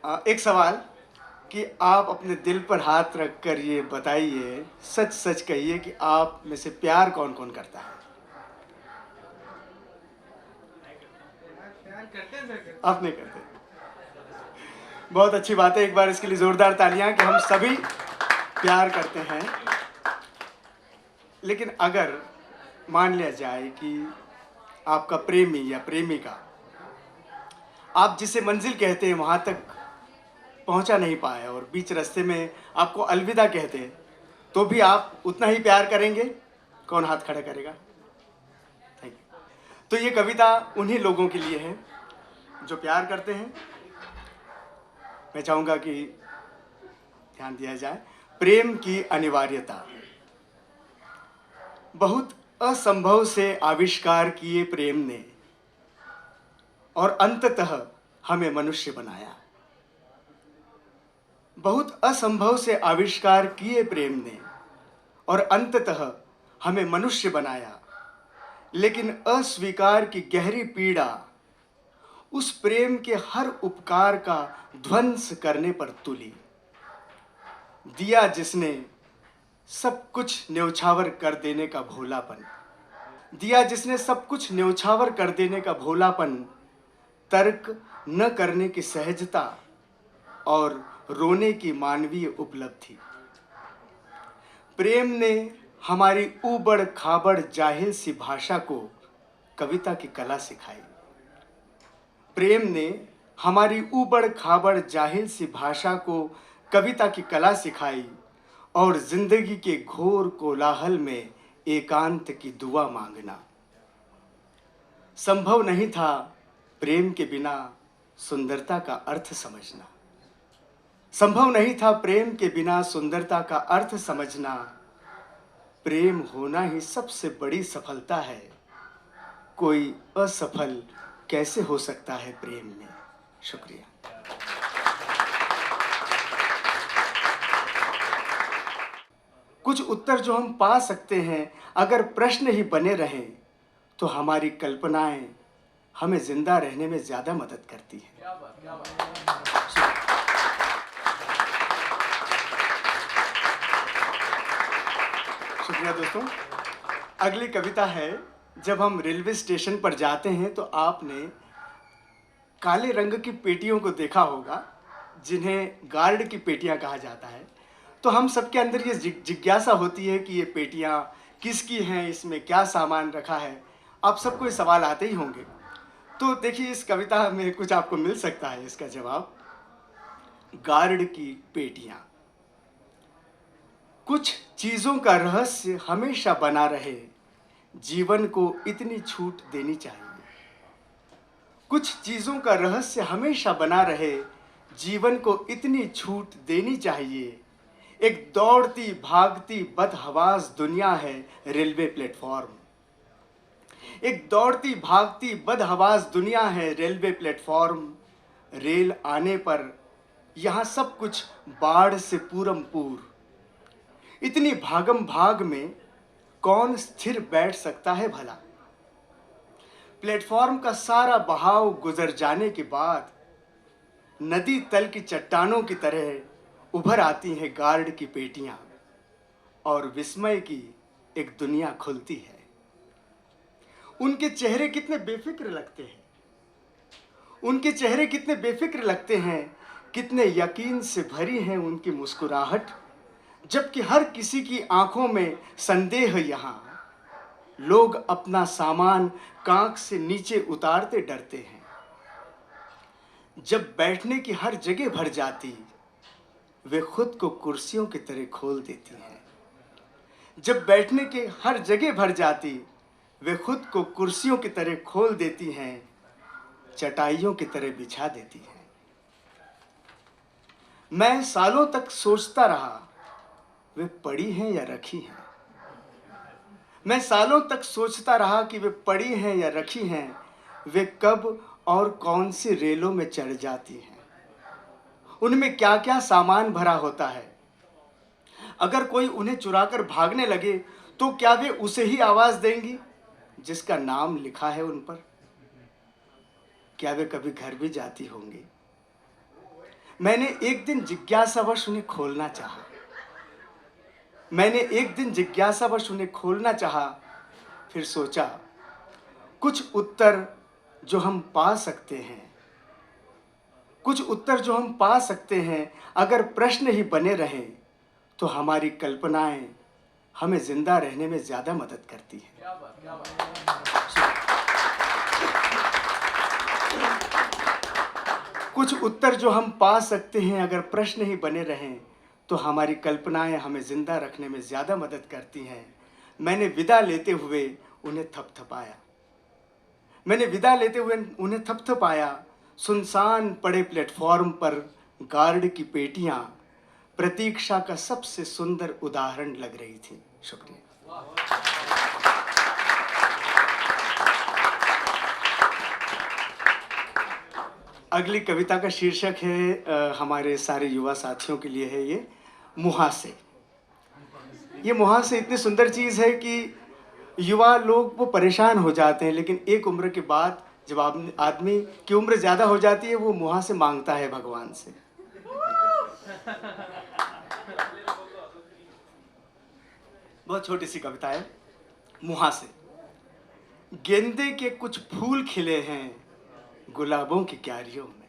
एक सवाल कि आप अपने दिल पर हाथ रख कर ये बताइए, सच सच कहिए कि आप में से प्यार कौन कौन करता है? प्यार करते हैं सर, करते आप नहीं करते? बहुत अच्छी बात है। एक बार इसके लिए जोरदार तालियां कि हम सभी प्यार करते हैं। लेकिन अगर मान लिया जाए कि आपका प्रेमी या प्रेमिका आप जिसे मंजिल कहते हैं वहां तक पहुंचा नहीं पाए और बीच रास्ते में आपको अलविदा कहते हैं, तो भी आप उतना ही प्यार करेंगे? कौन हाथ खड़ा करेगा? Thank you. तो ये कविता उन्हीं लोगों के लिए है जो प्यार करते हैं। मैं चाहूंगा कि ध्यान दिया जाए। प्रेम की अनिवार्यता। बहुत असंभव से आविष्कार किए प्रेम ने और अंततः हमें मनुष्य बनाया। बहुत असंभव से आविष्कार किए प्रेम ने और अंततः हमें मनुष्य बनाया। लेकिन अस्वीकार की गहरी पीड़ा उस प्रेम के हर उपकार का ध्वंस करने पर तुली। दिया जिसने सब कुछ न्यौछावर कर देने का भोलापन, दिया जिसने सब कुछ न्यौछावर कर देने का भोलापन, तर्क न करने की सहजता और रोने की मानवीय उपलब्धि। प्रेम ने हमारी ऊबड़ खाबड़ जाहिल सी भाषा को कविता की कला सिखाई। प्रेम ने हमारी ऊबड़ खाबड़ जाहिल सी भाषा को कविता की कला सिखाई और जिंदगी के घोर कोलाहल में एकांत की दुआ मांगना। संभव नहीं था प्रेम के बिना सुंदरता का अर्थ समझना। संभव नहीं था प्रेम के बिना सुंदरता का अर्थ समझना। प्रेम होना ही सबसे बड़ी सफलता है। कोई असफल कैसे हो सकता है प्रेम में? शुक्रिया। कुछ उत्तर जो हम पा सकते हैं, अगर प्रश्न ही बने रहें तो हमारी कल्पनाएं हमें जिंदा रहने में ज्यादा मदद करती हैं। शुक्रिया दोस्तों। अगली कविता है, जब हम रेलवे स्टेशन पर जाते हैं तो आपने काले रंग की पेटियों को देखा होगा, जिन्हें गार्ड की पेटियां कहा जाता है। तो हम सबके अंदर ये जिज्ञासा होती है कि ये पेटियां किसकी हैं, इसमें क्या सामान रखा है। आप सबको ये सवाल आते ही होंगे। तो देखिए, इस कविता में कुछ आपको मिल सकता है इसका जवाब। गार्ड की पेटियां। कुछ चीजों का रहस्य हमेशा बना रहे, जीवन को इतनी छूट देनी चाहिए। कुछ चीजों का रहस्य हमेशा बना रहे, जीवन को इतनी छूट देनी चाहिए। एक दौड़ती भागती बदहवास दुनिया है रेलवे प्लेटफॉर्म। एक दौड़ती भागती बदहवास दुनिया है रेलवे प्लेटफॉर्म। रेल आने पर यहाँ सब कुछ बाढ़ से पूरम पूर। इतनी भागम भाग में कौन स्थिर बैठ सकता है भला? प्लेटफॉर्म का सारा बहाव गुजर जाने के बाद नदी तल की चट्टानों की तरह उभर आती हैं गार्ड की पेटियां और विस्मय की एक दुनिया खुलती है। उनके चेहरे कितने बेफिक्र लगते हैं। उनके चेहरे कितने बेफिक्र लगते हैं, कितने यकीन से भरी हैं उनकी मुस्कुराहट। जबकि हर किसी की आंखों में संदेह। यहाँ लोग अपना सामान कांख से नीचे उतारते डरते हैं। जब बैठने की हर जगह भर जाती, वे खुद को कुर्सियों की तरह खोल देती हैं। जब बैठने के हर जगह भर जाती, वे खुद को कुर्सियों की तरह खोल देती हैं, चटाइयों की तरह बिछा देती हैं। मैं सालों तक सोचता रहा, वे पड़ी हैं या रखी हैं। मैं सालों तक सोचता रहा कि वे पड़ी हैं या रखी हैं। वे कब और कौन सी रेलों में चढ़ जाती हैं। उनमें क्या क्या सामान भरा होता है। अगर कोई उन्हें चुराकर भागने लगे तो क्या वे उसे ही आवाज देंगी जिसका नाम लिखा है उन पर? क्या वे कभी घर भी जाती होंगी? मैंने एक दिन जिज्ञासावश उन्हें खोलना चाहा। मैंने एक दिन जिज्ञासावश उन्हें खोलना चाहा, फिर सोचा कुछ उत्तर जो हम पा सकते हैं, कुछ उत्तर जो हम पा सकते हैं, अगर प्रश्न ही बने रहें तो हमारी कल्पनाएं हमें जिंदा रहने में ज्यादा मदद करती हैं। कुछ उत्तर जो हम पा सकते हैं, अगर प्रश्न ही बने रहें तो हमारी कल्पनाएं हमें जिंदा रखने में ज्यादा मदद करती हैं। मैंने विदा लेते हुए उन्हें थपथपाया। मैंने विदा लेते हुए उन्हें थपथपाया। सुनसान पड़े प्लेटफॉर्म पर गार्ड की पेटियां प्रतीक्षा का सबसे सुंदर उदाहरण लग रही थी। शुक्रिया। अगली कविता का शीर्षक है, हमारे सारे युवा साथियों के लिए है ये, मुहासे। ये मुहासे इतनी सुंदर चीज़ है कि युवा लोग वो परेशान हो जाते हैं, लेकिन एक उम्र के बाद जब आदमी की उम्र ज़्यादा हो जाती है, वो मुहासे मांगता है भगवान से। बहुत छोटी सी कविता है, मुहासे। गेंदे के कुछ फूल खिले हैं गुलाबों की क्यारियों में।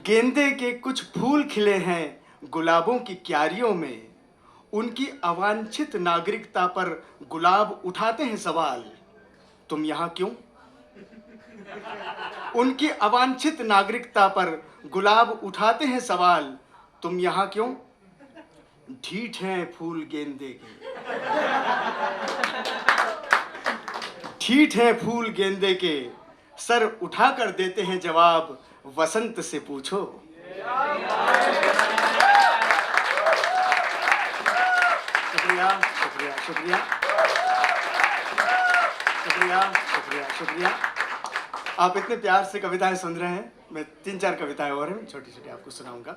गेंदे के कुछ फूल खिले हैं गुलाबों की क्यारियों में। उनकी अवांछित नागरिकता पर गुलाब उठाते हैं सवाल, तुम यहाँ क्यों? उनकी अवांछित नागरिकता पर गुलाब उठाते हैं सवाल, तुम यहाँ क्यों? ढीठ हैं फूल गेंदे के, ढीठ हैं फूल गेंदे के, सर उठा कर देते हैं जवाब, वसंत से पूछो। शुक्रिया, शुक्रिया, शुक्रिया, शुक्रिया, शुक्रिया, शुक्रिया। आप इतने प्यार से कविताएं सुन रहे हैं, मैं 3-4 कविताएं और हैं, छोटी छोटी आपको सुनाऊंगा।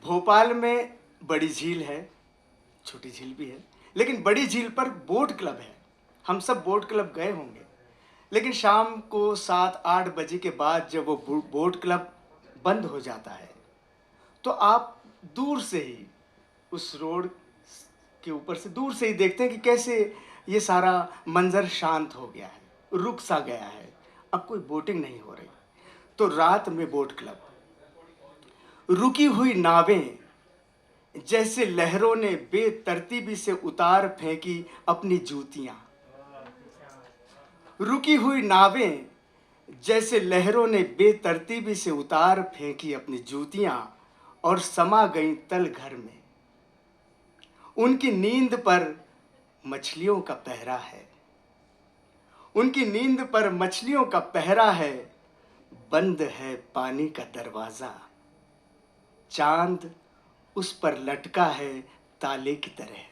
भोपाल में बड़ी झील है, छोटी झील भी है, लेकिन बड़ी झील पर बोट क्लब है। हम सब बोट क्लब गए होंगे, लेकिन शाम को 7-8 बजे के बाद जब वो बोट क्लब बंद हो जाता है तो आप दूर से ही उस रोड के ऊपर से दूर से ही देखते हैं कि कैसे ये सारा मंजर शांत हो गया है, रुक सा गया है, अब कोई बोटिंग नहीं हो रही। तो रात में बोट क्लब, रुकी हुई नावें जैसे लहरों ने बेतरतीबी से उतार फेंकी अपनी जूतियां। रुकी हुई नावें जैसे लहरों ने बेतरतीबी से उतार फेंकी अपनी जूतियां और समा गईं तल घर में। उनकी नींद पर मछलियों का पहरा है, उनकी नींद पर मछलियों का पहरा है। बंद है पानी का दरवाजा, चांद उस पर लटका है ताले की तरह।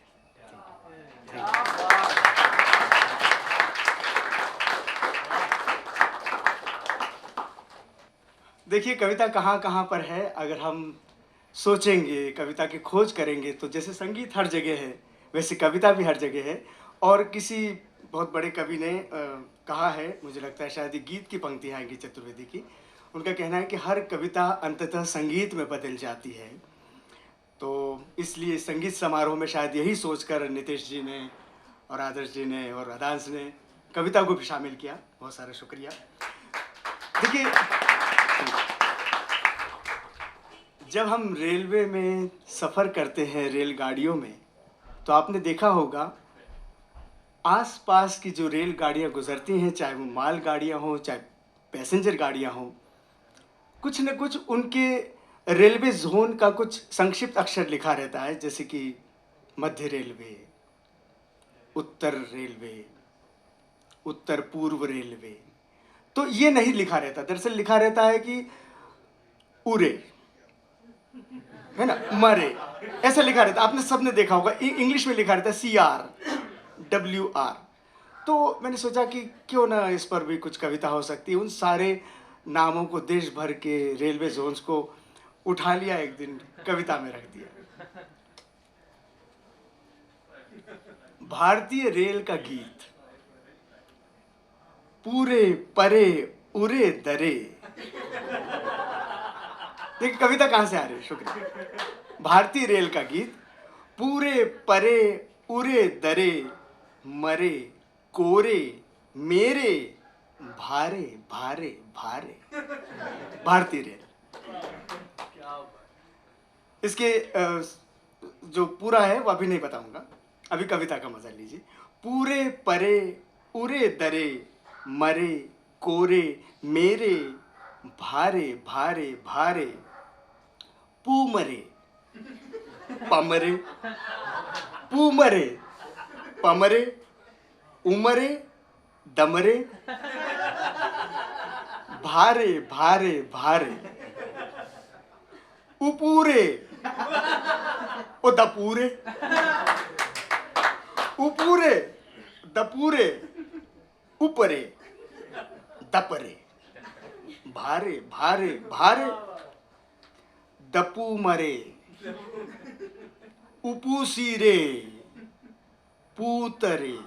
देखिए कविता कहाँ कहाँ पर है। अगर हम सोचेंगे, कविता की खोज करेंगे, तो जैसे संगीत हर जगह है, वैसे कविता भी हर जगह है। और किसी बहुत बड़े कवि ने कहा है, मुझे लगता है शायद ये गीत की पंक्तियाँ आएंगी चतुर्वेदी की, उनका कहना है कि हर कविता अंततः संगीत में बदल जाती है। तो इसलिए संगीत समारोह में शायद यही सोचकर नीतीश जी ने और आदर्श जी ने और अदांश ने कविता को भी शामिल किया। बहुत सारा शुक्रिया। देखिए, जब हम रेलवे में सफ़र करते हैं, रेलगाड़ियों में, तो आपने देखा होगा आसपास की जो रेलगाड़ियाँ गुजरती हैं, चाहे वो माल गाड़ियाँ हों, चाहे पैसेंजर गाड़ियाँ हों, कुछ न कुछ उनके रेलवे जोन का कुछ संक्षिप्त अक्षर लिखा रहता है, जैसे कि मध्य रेलवे, उत्तर रेलवे, उत्तर पूर्व रेलवे। तो ये नहीं लिखा रहता, दरअसल लिखा रहता है कि उरे, है ना, मरे, ऐसा लिखा रहता है। आपने सबने देखा होगा, इंग्लिश में लिखा रहता है CRWR। तो मैंने सोचा कि क्यों ना इस पर भी कुछ कविता हो सकती है। उन सारे नामों को, देश भर के रेलवे जोन्स को उठा लिया, एक दिन कविता में रख दिया। भारतीय रेल का गीत, पूरे परे उरे दरे। देखिए कविता कहाँ से आ रही है, शुक्रिया। भारतीय रेल का गीत, पूरे परे उरे दरे, मरे कोरे मेरे, भारे भारे भारे। भारतीय रेल। इसके जो पूरा है वो अभी नहीं बताऊंगा, अभी कविता का मजा लीजिए। पूरे परे उरे दरे, मरे कोरे मेरे, भारे भारे भारे, पूमरे पमरे, पूमरे पमरे, उमरे दमरे, भारे भारे भारे, उपूरे ओ दपूरे, उपूरे दपूरे, ऊपरे दपरे, भारे भारे भारे, दपू मरे, उपूसीरे, पूतरे,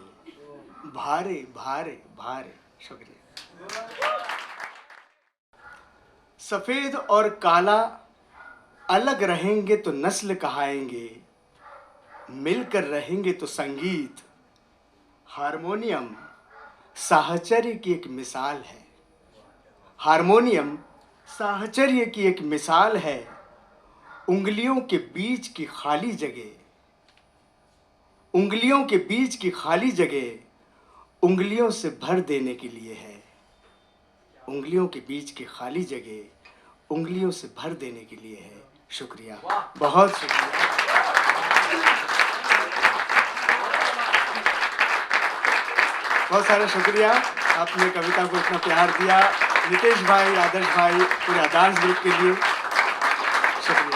भारे भारे भारे। शुक्रिया। सफेद और काला अलग रहेंगे तो नस्ल कहाएंगे, मिलकर रहेंगे तो संगीत। हारमोनियम साहचर्य की एक मिसाल है, हारमोनियम साहचर्य की एक मिसाल है। उंगलियों के बीच की खाली जगह, उंगलियों के बीच की खाली जगह उंगलियों से भर देने के लिए है। उंगलियों के बीच की खाली जगह उंगलियों से भर देने के लिए है। शुक्रिया, बहुत शुक्रिया। बहुत सारा शुक्रिया, आपने कविता को इतना प्यार दिया। नितेश भाई, आदर्श भाई, पूरे आदर्श ग्रुप के लिए शुक्रिया।